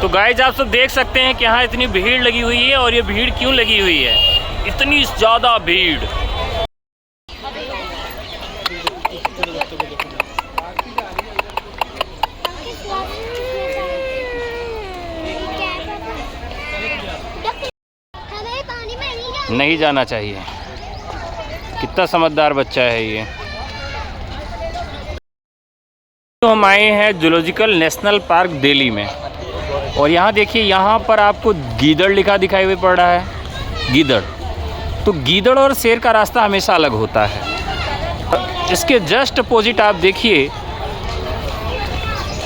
तो गाइस आप सब देख सकते हैं कि यहाँ इतनी भीड़ लगी हुई है, और ये भीड़ क्यों लगी हुई है, इतनी ज़्यादा भीड़। नहीं जाना चाहिए, कितना समझदार बच्चा है ये। तो हम आए हैं जूलॉजिकल नेशनल पार्क दिल्ली में, और यहाँ देखिए, यहाँ पर आपको गीदड़ लिखा दिखाई हुई पड़ रहा है, गीदड़। तो गीदड़ और शेर का रास्ता हमेशा अलग होता है। इसके जस्ट अपोजिट आप देखिए,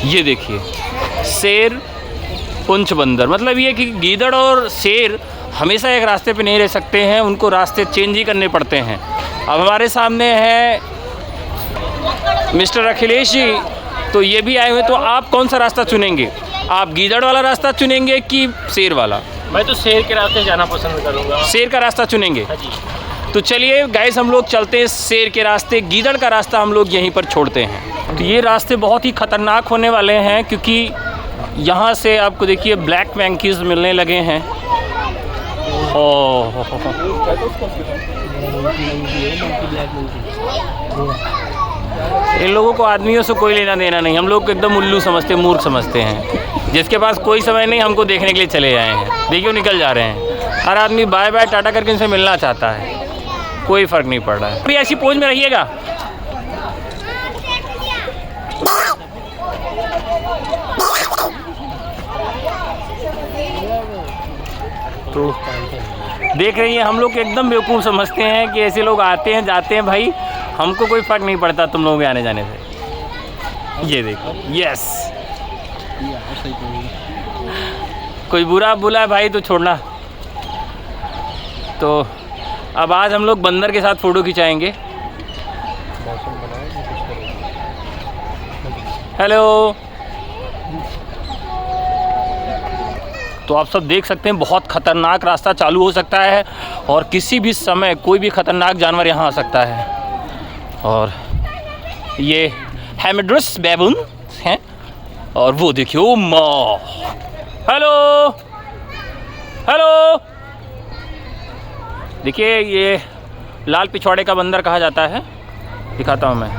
ये देखिए शेर पुंछ बंदर, मतलब ये कि गीदड़ और शेर हमेशा एक रास्ते पे नहीं रह सकते हैं, उनको रास्ते चेंज ही करने पड़ते हैं। अब हमारे सामने है मिस्टर अखिलेश जी, तो ये भी आए हुए, तो आप कौन सा रास्ता चुनेंगे? आप गीदड़ वाला रास्ता चुनेंगे कि शेर वाला? मैं तो शेर के रास्ते जाना पसंद करूँगा। शेर का रास्ता चुनेंगे? हाँ जी। तो चलिए गाइस, हम लोग चलते हैं शेर के रास्ते, गीदड़ का रास्ता हम लोग यहीं पर छोड़ते हैं। तो ये रास्ते बहुत ही ख़तरनाक होने वाले हैं, क्योंकि यहाँ से आपको देखिए ब्लैक मंकीज मिलने लगे हैं। ओह, इन लोगों को आदमियों से कोई लेना देना नहीं, हम लोग एकदम उल्लू समझते, मूर्ख समझते हैं। जिसके पास कोई समय नहीं, हमको देखने के लिए चले आए हैं। देखिए निकल जा रहे हैं, हर आदमी बाय बाय टाटा करके इनसे मिलना चाहता है, कोई फ़र्क नहीं पड़ रहा है। अभी ऐसी पोज में रहिएगा। तो देख रही हैं, हम लोग एकदम बेवकूफ़ समझते हैं कि ऐसे लोग आते हैं जाते हैं, भाई हमको कोई फ़र्क नहीं पड़ता तुम लोगों के आने जाने से। ये देखो, यस, कोई बुरा बोला है भाई तो छोड़ना। तो अब आज हम लोग बंदर के साथ फ़ोटो खिंचाएंगे। हेलो, तो आप सब देख सकते हैं बहुत ख़तरनाक रास्ता चालू हो सकता है, और किसी भी समय कोई भी ख़तरनाक जानवर यहाँ आ सकता है। और ये हेमिड्रस बैबून हैं, और वो देखिए, ओ माँ, हेलो हेलो, देखिए ये लाल पिछवाड़े का बंदर कहा जाता है, दिखाता हूँ मैं।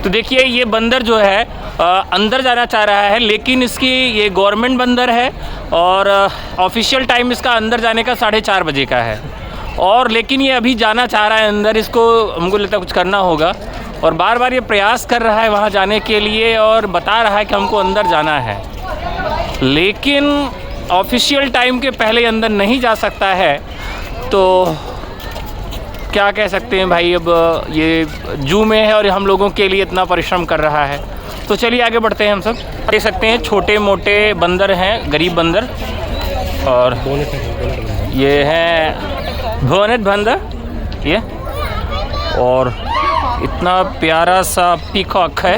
तो देखिए ये बंदर जो है अंदर जाना चाह रहा है, लेकिन इसकी ये गवर्नमेंट बंदर है, और ऑफिशियल टाइम इसका अंदर जाने का 4:30 बजे का है, और लेकिन ये अभी जाना चाह रहा है अंदर। इसको हमको लगता है कुछ करना होगा, और बार बार ये प्रयास कर रहा है वहाँ जाने के लिए, और बता रहा है कि हमको अंदर जाना है, लेकिन ऑफिशियल टाइम के पहले अंदर नहीं जा सकता है। तो क्या कह सकते हैं भाई, अब ये जू में है और हम लोगों के लिए इतना परिश्रम कर रहा है। तो चलिए आगे बढ़ते हैं। हम सब देख सकते हैं छोटे मोटे बंदर हैं, गरीब बंदर, और ये है बोनेट बंदर ये, और इतना प्यारा सा पीकॉक है।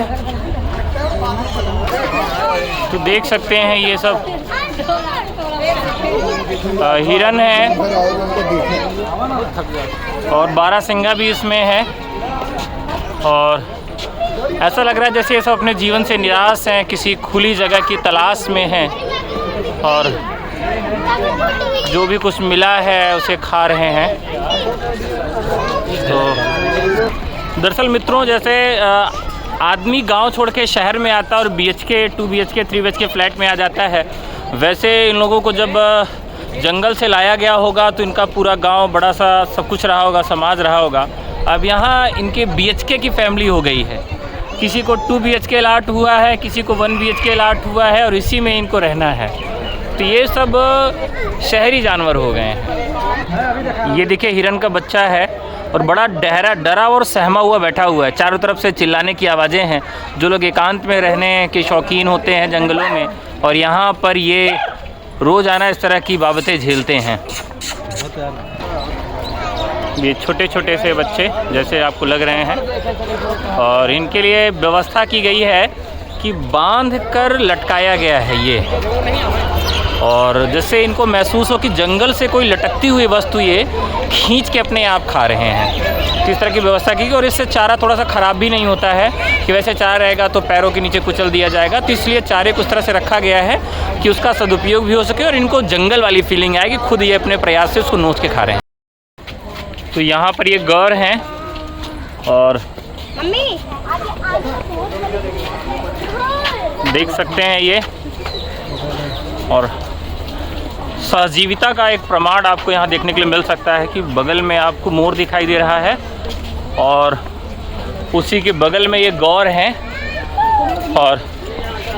तो देख सकते हैं ये सब हिरन है, और बारहसिंगा भी इसमें है, और ऐसा लग रहा है जैसे ये सब अपने जीवन से निराश हैं, किसी खुली जगह की तलाश में हैं, और जो भी कुछ मिला है उसे खा रहे हैं। तो दरअसल मित्रों, जैसे आदमी गांव छोड़ के शहर में आता है और BHK 2 BHK 3 BHK फ्लैट में आ जाता है, वैसे इन लोगों को जब जंगल से लाया गया होगा तो इनका पूरा गांव बड़ा सा सब कुछ रहा होगा, समाज रहा होगा। अब यहाँ इनके BHK की फैमिली हो गई है, किसी को 2 BHK अलॉट हुआ है, किसी को 1 BHK अलॉट हुआ है, और इसी में इनको रहना है। तो ये सब शहरी जानवर हो गए हैं। ये देखिए हिरन का बच्चा है, और बड़ा डरा और सहमा हुआ बैठा हुआ है। चारों तरफ से चिल्लाने की आवाज़ें हैं। जो लोग एकांत में रहने के शौकीन होते हैं जंगलों में, और यहाँ पर ये रोज़ाना इस तरह की बाबतें झेलते हैं। ये छोटे छोटे से बच्चे जैसे आपको लग रहे हैं, और इनके लिए व्यवस्था की गई है कि बांध कर लटकाया गया है। ये और जैसे इनको महसूस हो कि जंगल से कोई लटकती हुई वस्तु ये खींच के अपने आप खा रहे हैं। तो इस तरह की व्यवस्था की गई और इससे चारा थोड़ा सा ख़राब भी नहीं होता है कि वैसे चारा रहेगा तो पैरों के नीचे कुचल दिया जाएगा। तो इसलिए चारे को उस तरह से रखा गया है कि उसका सदुपयोग भी हो सके और इनको जंगल वाली फीलिंग आए कि खुद ये अपने प्रयास से उसको नोच के खा रहे हैं। तो यहाँ पर ये गौर हैं और देख सकते हैं ये, और सहजीविता का एक प्रमाण आपको यहाँ देखने के लिए मिल सकता है कि बगल में आपको मोर दिखाई दे रहा है और उसी के बगल में ये गौर हैं और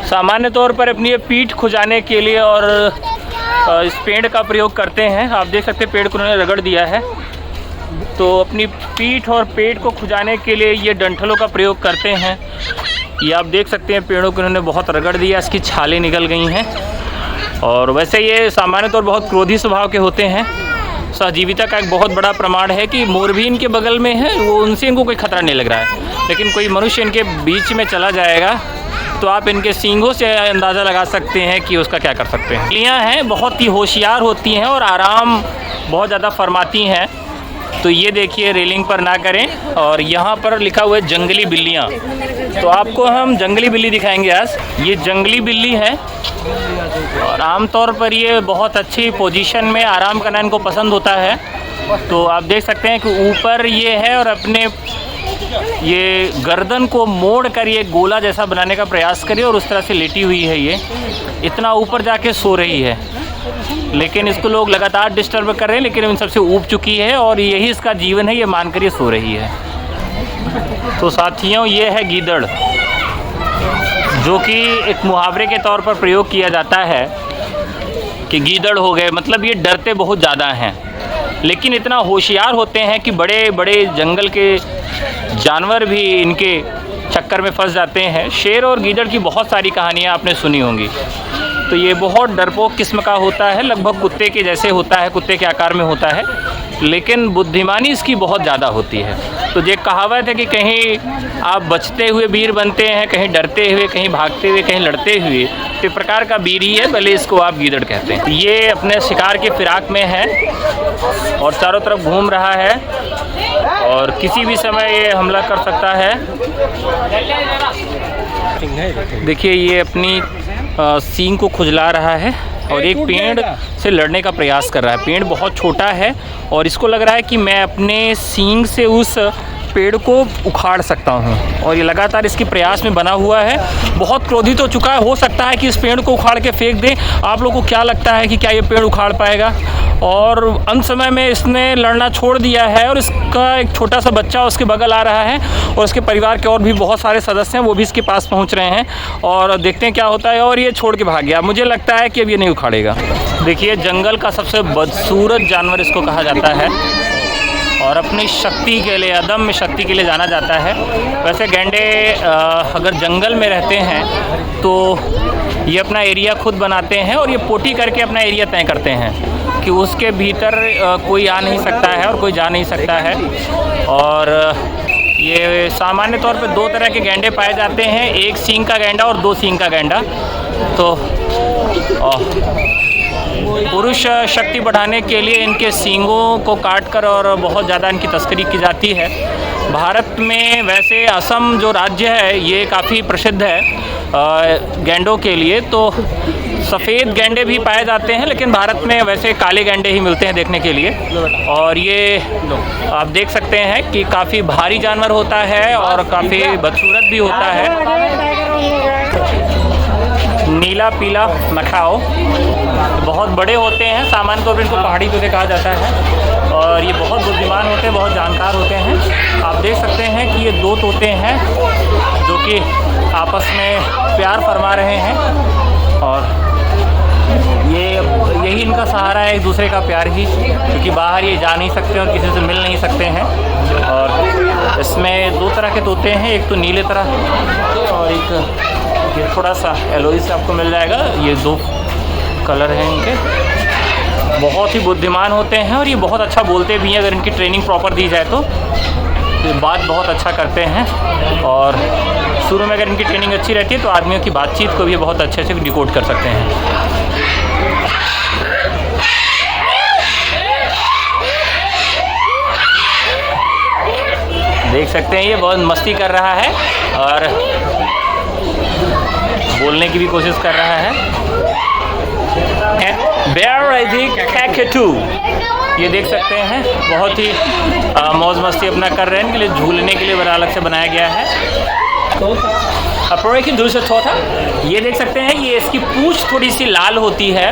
सामान्य तौर पर अपनी ये पीठ खुजाने के लिए और इस पेड़ का प्रयोग करते हैं। आप देख सकते हैं पेड़ को उन्होंने रगड़ दिया है, तो अपनी पीठ और पेट को खुजाने के लिए ये डंठलों का प्रयोग करते हैं। ये आप देख सकते हैं पेड़ों को उन्होंने बहुत रगड़ दिया, इसकी छालें निकल गई हैं। और वैसे ये सामान्य तौर बहुत क्रोधी स्वभाव के होते हैं। सहजीविता का एक बहुत बड़ा प्रमाण है कि मोर भी इनके बगल में है, वो उनसे इनको कोई खतरा नहीं लग रहा है। लेकिन कोई मनुष्य इनके बीच में चला जाएगा तो आप इनके सींगों से अंदाज़ा लगा सकते हैं कि उसका क्या कर सकते हैं। बिल्लियाँ हैं, बहुत ही होशियार होती हैं और आराम बहुत ज़्यादा फरमाती हैं। तो ये देखिए रेलिंग पर ना करें। और यहाँ पर लिखा हुआ है जंगली बिल्लियाँ, तो आपको हम जंगली बिल्ली दिखाएंगे आज। ये जंगली बिल्ली है और आमतौर पर ये बहुत अच्छी पोजीशन में आराम करना इनको पसंद होता है। तो आप देख सकते हैं कि ऊपर ये है और अपने ये गर्दन को मोड़ कर ये गोला जैसा बनाने का प्रयास करिए और उस तरह से लेटी हुई है। ये इतना ऊपर जाके सो रही है, लेकिन इसको लोग लगातार डिस्टर्ब कर रहे हैं, लेकिन इन सबसे ऊब चुकी है और यही इसका जीवन है, ये मानकर ये सो रही है। तो साथियों, ये है गीदड़, जो कि एक मुहावरे के तौर पर प्रयोग किया जाता है कि गीदड़ हो गए, मतलब ये डरते बहुत ज़्यादा हैं, लेकिन इतना होशियार होते हैं कि बड़े बड़े जंगल के जानवर भी इनके चक्कर में फंस जाते हैं। शेर और गीदड़ की बहुत सारी कहानियाँ आपने सुनी होंगी। तो ये बहुत डरपोक किस्म का होता है, लगभग कुत्ते के जैसे होता है, कुत्ते के आकार में होता है, लेकिन बुद्धिमानी इसकी बहुत ज़्यादा होती है। तो ये कहावत है कि कहीं आप बचते हुए वीर बनते हैं, कहीं डरते हुए, कहीं भागते हुए, कहीं लड़ते हुए। तो प्रकार का वीर ही है, भले इसको आप गीदड़ कहते हैं। ये अपने शिकार के फिराक में है और चारों तरफ घूम रहा है और किसी भी समय ये हमला कर सकता है। देखिए ये अपनी सींग को खुजला रहा है और एक पेड़ से लड़ने का प्रयास कर रहा है। पेड़ बहुत छोटा है और इसको लग रहा है कि मैं अपने सींग से उस पेड़ को उखाड़ सकता हूँ और ये लगातार इसके प्रयास में बना हुआ है। बहुत क्रोधित हो चुका है, हो सकता है कि इस पेड़ को उखाड़ के फेंक दे। आप लोगों को क्या लगता है कि क्या ये पेड़ उखाड़ पाएगा? और अंत समय में इसने लड़ना छोड़ दिया है और इसका एक छोटा सा बच्चा उसके बगल आ रहा है और उसके परिवार के और भी बहुत सारे सदस्य हैं, वो भी इसके पास पहुंच रहे हैं और देखते हैं क्या होता है। और ये छोड़ के भाग गया। मुझे लगता है कि अब ये नहीं उखाड़ेगा। देखिए जंगल का सबसे बदसूरत जानवर इसको कहा जाता है और अपनी शक्ति के लिए, अदम्य शक्ति के लिए जाना जाता है। वैसे गैंडे अगर जंगल में रहते हैं तो ये अपना एरिया खुद बनाते हैं और ये पोटी करके अपना एरिया तय करते हैं कि उसके भीतर कोई आ नहीं सकता है और कोई जा नहीं सकता है। और ये सामान्य तौर पे दो तरह के गैंडे पाए जाते हैं, एक सींग का गैंडा और दो सींग का गैंडा। तो पुरुष शक्ति बढ़ाने के लिए इनके सींगों को काटकर और बहुत ज़्यादा इनकी तस्करी की जाती है। भारत में वैसे असम जो राज्य है ये काफ़ी प्रसिद्ध है गैंडों के लिए। तो सफ़ेद गैंडे भी पाए जाते हैं, लेकिन भारत में वैसे काले गैंडे ही मिलते हैं देखने के लिए। और ये आप देख सकते हैं कि काफ़ी भारी जानवर होता है और काफ़ी बदसूरत भी होता है। नीला पीला मखाओ बहुत बड़े होते हैं, सामान्य तौर पर इनको पहाड़ी तोते कहा जाता है और ये बहुत बुद्धिमान होते हैं, बहुत जानकार होते हैं। आप देख सकते हैं कि ये दो तोते हैं जो कि आपस में प्यार फरमा रहे हैं और यही इनका सहारा है, एक दूसरे का प्यार ही, क्योंकि बाहर ये जा नहीं सकते और किसी से मिल नहीं सकते हैं। और इसमें दो तरह के तोते हैं, एक तो नीले तरह और एक ये थोड़ा सा एलोई से आपको मिल जाएगा। ये दो कलर हैं इनके। बहुत ही बुद्धिमान होते हैं और ये बहुत अच्छा बोलते भी हैं, अगर इनकी ट्रेनिंग प्रॉपर दी जाए तो ये बात बहुत अच्छा करते हैं। और शुरू में अगर इनकी ट्रेनिंग अच्छी रहती है तो आदमियों की बातचीत को भी बहुत अच्छे से डिकोड कर सकते हैं। सकते हैं ये बहुत मस्ती कर रहा है और बोलने की भी कोशिश कर रहा है। बेयर इज कैकेटू, ये देख सकते हैं बहुत ही मौज मस्ती अपना कर रहे हैं। इनके लिए झूलने के लिए बड़ा अलग से बनाया गया है। अपोरे की दूसरा चौथा, ये देख सकते हैं ये इसकी पूंछ थोड़ी सी लाल होती है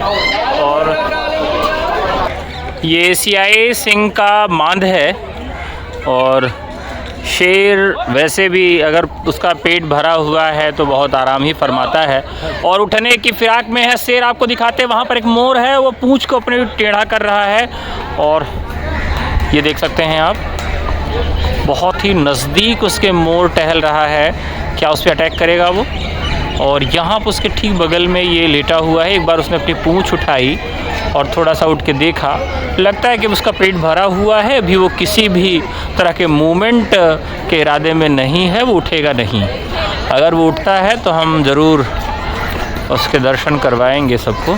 और ये एशियाई सिंह का मांद है। और शेर वैसे भी अगर उसका पेट भरा हुआ है तो बहुत आराम ही फरमाता है और उठने की फिराक में है। शेर आपको दिखाते हैं, वहाँ पर एक मोर है, वो पूंछ को अपने टेढ़ा कर रहा है और ये देख सकते हैं आप बहुत ही नज़दीक उसके मोर टहल रहा है। क्या उस पर अटैक करेगा वो? और यहाँ पर उसके ठीक बगल में ये लेटा हुआ है। एक बार उसने अपनी पूंछ उठाई और थोड़ा सा उठ के देखा, लगता है कि उसका पेट भरा हुआ है, अभी वो किसी भी तरह के मूवमेंट के इरादे में नहीं है, वो उठेगा नहीं। अगर वो उठता है तो हम ज़रूर उसके दर्शन करवाएंगे सबको।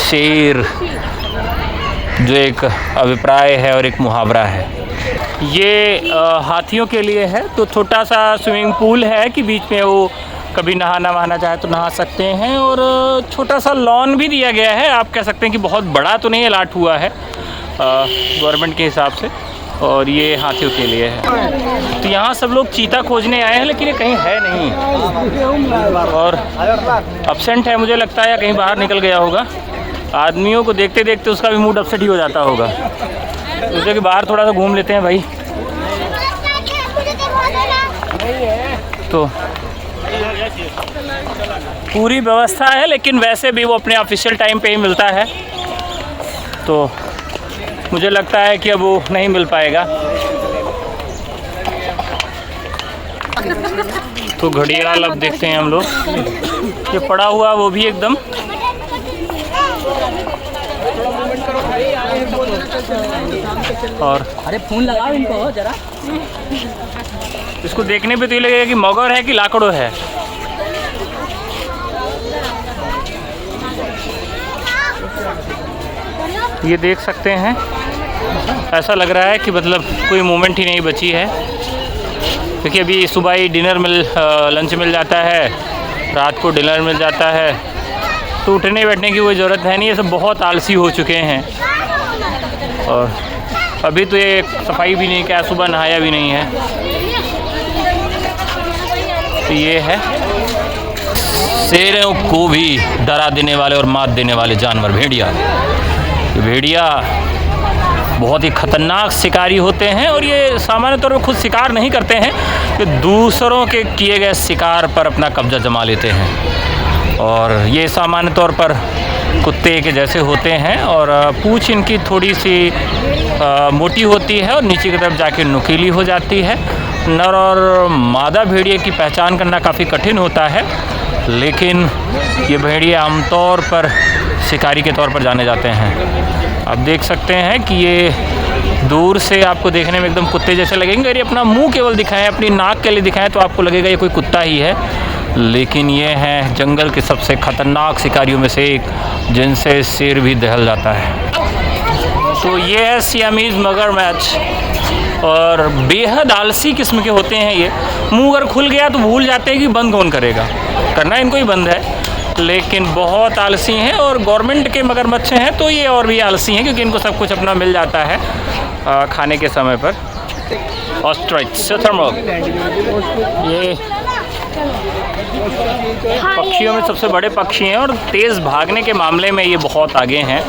शेर जो एक अभिप्राय है और एक मुहावरा है। ये हाथियों के लिए है, तो छोटा सा स्विमिंग पूल है कि बीच में वो कभी नहाना वहाना चाहे तो नहा सकते हैं और छोटा सा लॉन भी दिया गया है। आप कह सकते हैं कि बहुत बड़ा तो नहीं अलाट हुआ है गवर्नमेंट के हिसाब से, और ये हाथियों के लिए है। तो यहाँ सब लोग चीता खोजने आए हैं लेकिन ये कहीं है नहीं और अपसेंट है मुझे लगता है, या कहीं बाहर निकल गया होगा। आदमियों को देखते देखते उसका भी मूड अपसेट ही हो जाता होगा। सोचे कि बाहर थोड़ा सा घूम लेते हैं भाई। तो पूरी व्यवस्था है लेकिन वैसे भी वो अपने ऑफिशियल टाइम पे ही मिलता है, तो मुझे लगता है कि अब वो नहीं मिल पाएगा। तो घड़ियाल अब देखते हैं हम लोग, ये पड़ा हुआ वो भी एकदम और अरे फोन लगाओ इनको जरा। इसको देखने पे तो ये लगेगा कि मगर है कि लाकड़ो है। ये देख सकते हैं, ऐसा लग रहा है कि मतलब कोई मूवमेंट ही नहीं बची है। देखिए अभी सुबह ही लंच मिल जाता है, रात को डिनर मिल जाता है, तो उठने बैठने की कोई ज़रूरत है नहीं। ये सब बहुत आलसी हो चुके हैं और अभी तो ये सफाई भी नहीं किया, सुबह नहाया भी नहीं है। तो ये है शेरों को भी डरा देने वाले और मात देने वाले जानवर भेड़िया। ये भेड़िया बहुत ही ख़तरनाक शिकारी होते हैं और ये सामान्य तौर पर खुद शिकार नहीं करते हैं, कि दूसरों के किए गए शिकार पर अपना कब्जा जमा लेते हैं। और ये सामान्य तौर पर कुत्ते के जैसे होते हैं और पूंछ इनकी थोड़ी सी मोटी होती है और नीचे की तरफ जाके नुकीली हो जाती है। नर और मादा भेड़िए की पहचान करना काफ़ी कठिन होता है, लेकिन ये भेड़िए आमतौर पर शिकारी के तौर पर जाने जाते हैं। आप देख सकते हैं कि ये दूर से आपको देखने में एकदम कुत्ते जैसे लगेंगे। अगर ये अपना मुंह केवल दिखाएं, अपनी नाक के लिए दिखाएं, तो आपको लगेगा ये कोई कुत्ता ही है, लेकिन ये हैं जंगल के सबसे ख़तरनाक शिकारियों में से एक, जिनसे शेर भी दहल जाता है। तो ये है सियामीज़ मगरमच्छ और बेहद आलसी किस्म के होते हैं ये। मुंह अगर खुल गया तो भूल जाते हैं कि बंद कौन करेगा, करना इनको ही बंद है, लेकिन बहुत आलसी हैं। और गवर्नमेंट के मगरमच्छ हैं तो ये और भी आलसी हैं, क्योंकि इनको सब कुछ अपना मिल जाता है खाने के समय पर। ऑस्ट्रिच शतरमुर्ग, ये पक्षियों में सबसे बड़े पक्षी हैं और तेज़ भागने के मामले में ये बहुत आगे हैं।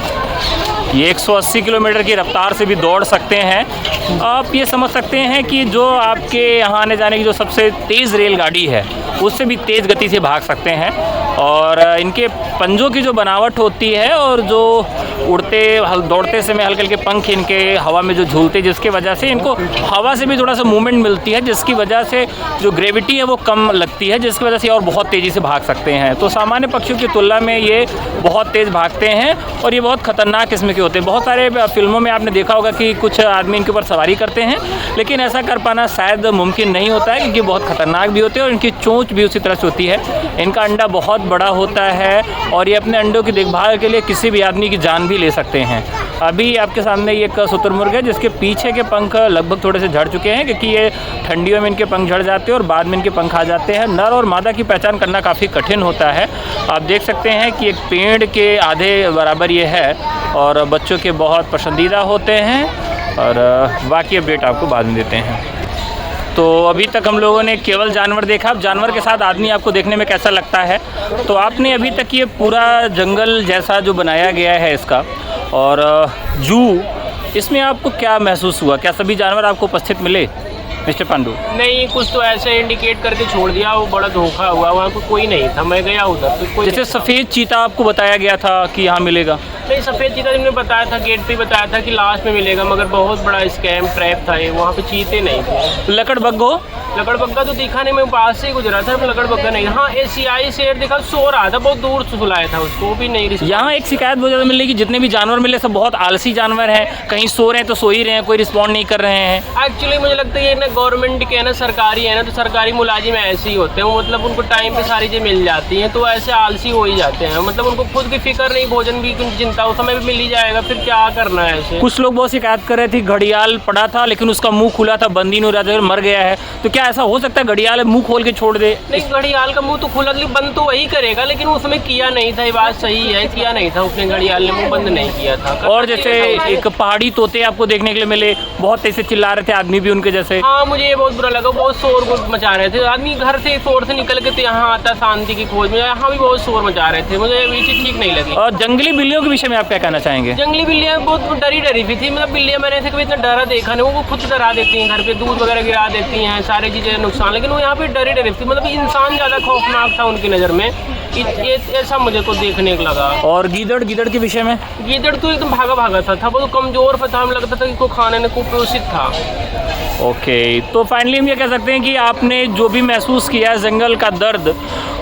ये 180 किलोमीटर की रफ्तार से भी दौड़ सकते हैं। आप ये समझ सकते हैं कि जो आपके यहाँ आने जाने की जो सबसे तेज़ रेलगाड़ी है, उससे भी तेज़ गति से भाग सकते हैं। और इनके पंजों की जो बनावट होती है और जो दौड़ते समय हल्के हल्के पंख इनके हवा में जो झूलते, जिसकी वजह से इनको हवा से भी थोड़ा सा मूवमेंट मिलती है, जिसकी वजह से जो ग्रेविटी है वो कम लगती है, जिसकी वजह से और बहुत तेज़ी से भाग सकते हैं। तो सामान्य पक्षियों की तुलना में ये बहुत तेज़ भागते हैं और ये बहुत ख़तरनाक किस्म के होते हैं। बहुत सारे फिल्मों में आपने देखा होगा कि कुछ आदमी इनके ऊपर सवारी करते हैं, लेकिन ऐसा कर पाना शायद मुमकिन नहीं होता है, क्योंकि बहुत ख़तरनाक भी होते हैं और इनकी चोंच भी उसी तरह से होती है। इनका अंडा बहुत बड़ा होता है और ये अपने अंडों की देखभाल के लिए किसी भी आदमी की जान भी ले सकते हैं। अभी आपके सामने ये एक शुतुरमुर्ग है जिसके पीछे के पंख लगभग थोड़े से झड़ चुके हैं, क्योंकि ये ठंडियों में इनके पंख झड़ जाते हैं और बाद में इनके पंख आ जाते हैं। नर और मादा की पहचान करना काफ़ी कठिन होता है। आप देख सकते हैं कि एक पेड़ के आधे बराबर ये है और बच्चों के बहुत पसंदीदा होते हैं, और बाकी अपडेट आपको बाद में देते हैं। तो अभी तक हम लोगों ने केवल जानवर देखा। अब जानवर के साथ आदमी आपको देखने में कैसा लगता है, तो आपने अभी तक ये पूरा जंगल जैसा जो बनाया गया है इसका और जू, इसमें आपको क्या महसूस हुआ? क्या सभी जानवर आपको उपस्थित मिले मिस्टर पांडू? नहीं, कुछ तो ऐसे इंडिकेट करके छोड़ दिया, वो बड़ा धोखा हुआ। वहाँ पर कोई नहीं था, मैं गया उधर तो कोई। जैसे सफ़ेद चीता आपको बताया गया था कि यहाँ मिलेगा? नहीं, सफ़ेद चीता जिन्होंने बताया था, गेट पे बताया था कि लास्ट में मिलेगा, मगर बहुत बड़ा स्कैम ट्रैप था ये। वहाँ पे चीते नहीं थे। लकड़बग्घो? लकड़बग्घा तो दिखा नहीं, मैं पास से ही गुजरा था, लकड़बग्घा नहीं। हाँ, एशियाई शेर देखा, सो रहा था, बहुत दूर से सुलाया था उसको, भी नहीं। यहाँ एक शिकायत बहुत ज़्यादा मिल रही है कि जितने भी जानवर मिले सब बहुत आलसी जानवर हैं, कहीं सो रहे हैं तो सो ही रहे हैं, कोई रिस्पॉन्ड नहीं कर रहे हैं। एक्चुअली मुझे लगता है ये ना गवर्नमेंट के है ना, सरकारी है ना, तो सरकारी मुलाजिम ऐसे ही होते हैं। मतलब उनको टाइम पे सारी चीज़ें मिल जाती हैं, तो ऐसे आलसी हो ही जाते हैं। मतलब उनको खुद की फिक्र नहीं, भोजन की चिंता, उस समय भी मिल ही जाएगा, फिर क्या करना है ऐसे। कुछ लोग बहुत शिकायत कर रहे थे, घड़ियाल पड़ा था लेकिन उसका मुंह खुला था, बंदी नहीं रहा, मर गया है। तो क्या ऐसा हो सकता है घड़ियाल मुंह खोल के छोड़ दे? नहीं, घड़ियाल का मुंह तो खुला, बंद तो वही करेगा, लेकिन उस समय किया नहीं था। ये बात सही है, किया नहीं था उसने, घड़ियाल ने मुंह बंद नहीं किया था। और जैसे एक पहाड़ी तोते आपको देखने के लिए मिले, बहुत ऐसे चिल्ला रहे थे आदमी भी उनके जैसे। हाँ, मुझे ये बहुत बुरा लगा, बहुत शोर मचा रहे थे। आदमी घर से शोर से निकल के तो यहाँ आता शांति की खोज में, यहाँ भी बहुत शोर मचा रहे थे। मुझे ये चीज़ ठीक नहीं लगी। और जंगली बिल्लियों के विषय में आप क्या कहना चाहेंगे? जंगली बिल्लियाँ बहुत डरी भी थी। मतलब बिल्लियाँ मैंने ऐसे कभी इतना डरा देखा नहीं। वो खुद डरा देती हैं, घर पे दूध वगैरह गिरा देती हैं, सारी चीज़ें नुकसान, लेकिन वो यहाँ पे डरी थी। मतलब इंसान ज़्यादा खौफनाक था उनकी नज़र में, ऐसा मुझे को देखने को लगा। और गीदड़ के विषय में? गीदड़ तो एकदम भागा था, वो तो कमज़ोर था, हमें लगता था कि कोई खाने में कुपोषित था। ओके, तो फाइनली हम ये कह सकते हैं कि आपने जो भी महसूस किया जंगल का दर्द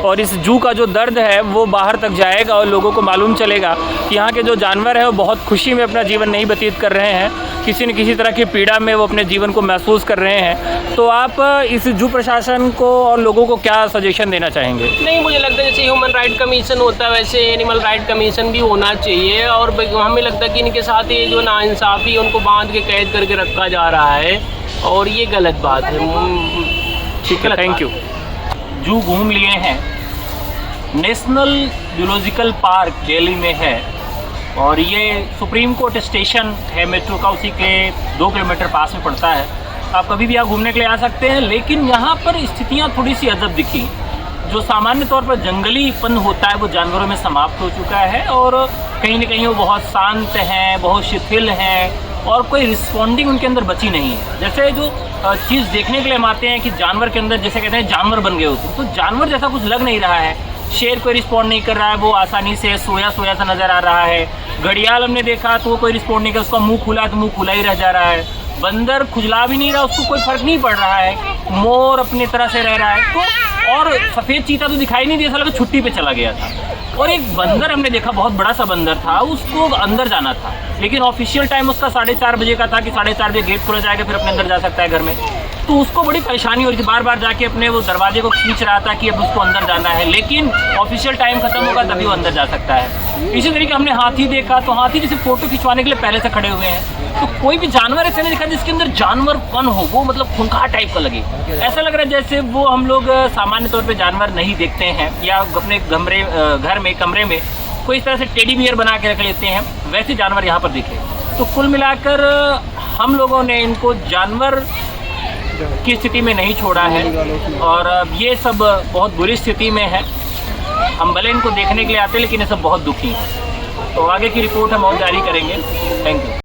और इस जू का जो दर्द है वो बाहर तक जाएगा और लोगों को मालूम चलेगा कि यहाँ के जो जानवर हैं वो बहुत खुशी में अपना जीवन नहीं व्यतीत कर रहे हैं, किसी न किसी तरह की पीड़ा में वो अपने जीवन को महसूस कर रहे हैं। तो आप इस जू प्रशासन को और लोगों को क्या सजेशन देना चाहेंगे? नहीं, मुझे लगता है जैसे ह्यूमन राइट कमीशन होता है वैसे एनिमल राइट कमीशन भी होना चाहिए। और हमें लगता है कि इनके साथ ये जो नाइंसाफ़ी है उनको बांध के कैद करके रखा जा रहा है, और ये गलत बात है। ठीक है, थैंक यू। जू घूम लिए हैं, नेशनल जूलॉजिकल पार्क दिल्ली में है और ये सुप्रीम कोर्ट स्टेशन है मेट्रो का, उसी के 2 किलोमीटर पास में पड़ता है। आप कभी भी यहाँ घूमने के लिए आ सकते हैं, लेकिन यहाँ पर स्थितियाँ थोड़ी सी अजब दिखी। जो सामान्य तौर पर जंगलीपन होता है वो जानवरों में समाप्त हो चुका है और कहीं न कहीं वो बहुत शांत हैं, बहुत शिथिल हैं और कोई रिस्पॉन्डिंग उनके अंदर बची नहीं है। जैसे जो चीज़ देखने के लिए हम आते हैं कि जानवर के अंदर जैसे कहते हैं जानवर बन गए होते हैं, तो जानवर जैसा कुछ लग नहीं रहा है। शेर कोई रिस्पॉन्ड नहीं कर रहा है, वो आसानी से सोया सा नज़र आ रहा है। घड़ियाल हमने देखा तो वो कोई रिस्पॉन्ड नहीं कर, उसका मुँह खुला है तो मुँह खुला ही रह जा रहा है। बंदर खुजला भी नहीं रहा, उसको कोई फर्क नहीं पड़ रहा है। मोर अपनी तरह से रह रहा है। तो और सफ़ेद चीता तो दिखाई नहीं दिया, ऐसा लगा छुट्टी पे चला गया था। और एक बंदर हमने देखा, बहुत बड़ा सा बंदर था, उसको अंदर जाना था, लेकिन ऑफिशियल टाइम उसका 4:30 बजे का था कि 4:30 बजे गेट खोला जाएगा, फिर अपने अंदर जा सकता है घर में। तो उसको बड़ी परेशानी हो रही थी, बार बार जाके अपने वो दरवाजे को खींच रहा था कि अब उसको अंदर जाना है, लेकिन ऑफिशियल टाइम खत्म होगा तभी वो अंदर जा सकता है। इसी तरीके हमने हाथी देखा, तो हाथी जैसे फ़ोटो खिंचवाने के लिए पहले से खड़े हुए हैं। तो कोई भी जानवर ऐसा नहीं दिखा जिसके अंदर जानवरपन हो, वो मतलब खूंखार टाइप का लगे। ऐसा लग रहा है जैसे वो हम लोग सामान्य तौर पे जानवर नहीं देखते हैं या अपने घर में कमरे में कोई इस तरह से टेडी बियर बना के रख लेते हैं, वैसे जानवर यहाँ पर दिखे। तो कुल मिलाकर हम लोगों ने इनको जानवर की स्थिति में नहीं छोड़ा है और ये सब बहुत बुरी स्थिति में है। हम भले इनको देखने के लिए आते हैं, लेकिन ये सब बहुत दुखी है। तो आगे की रिपोर्ट हम और जारी करेंगे। Thank you.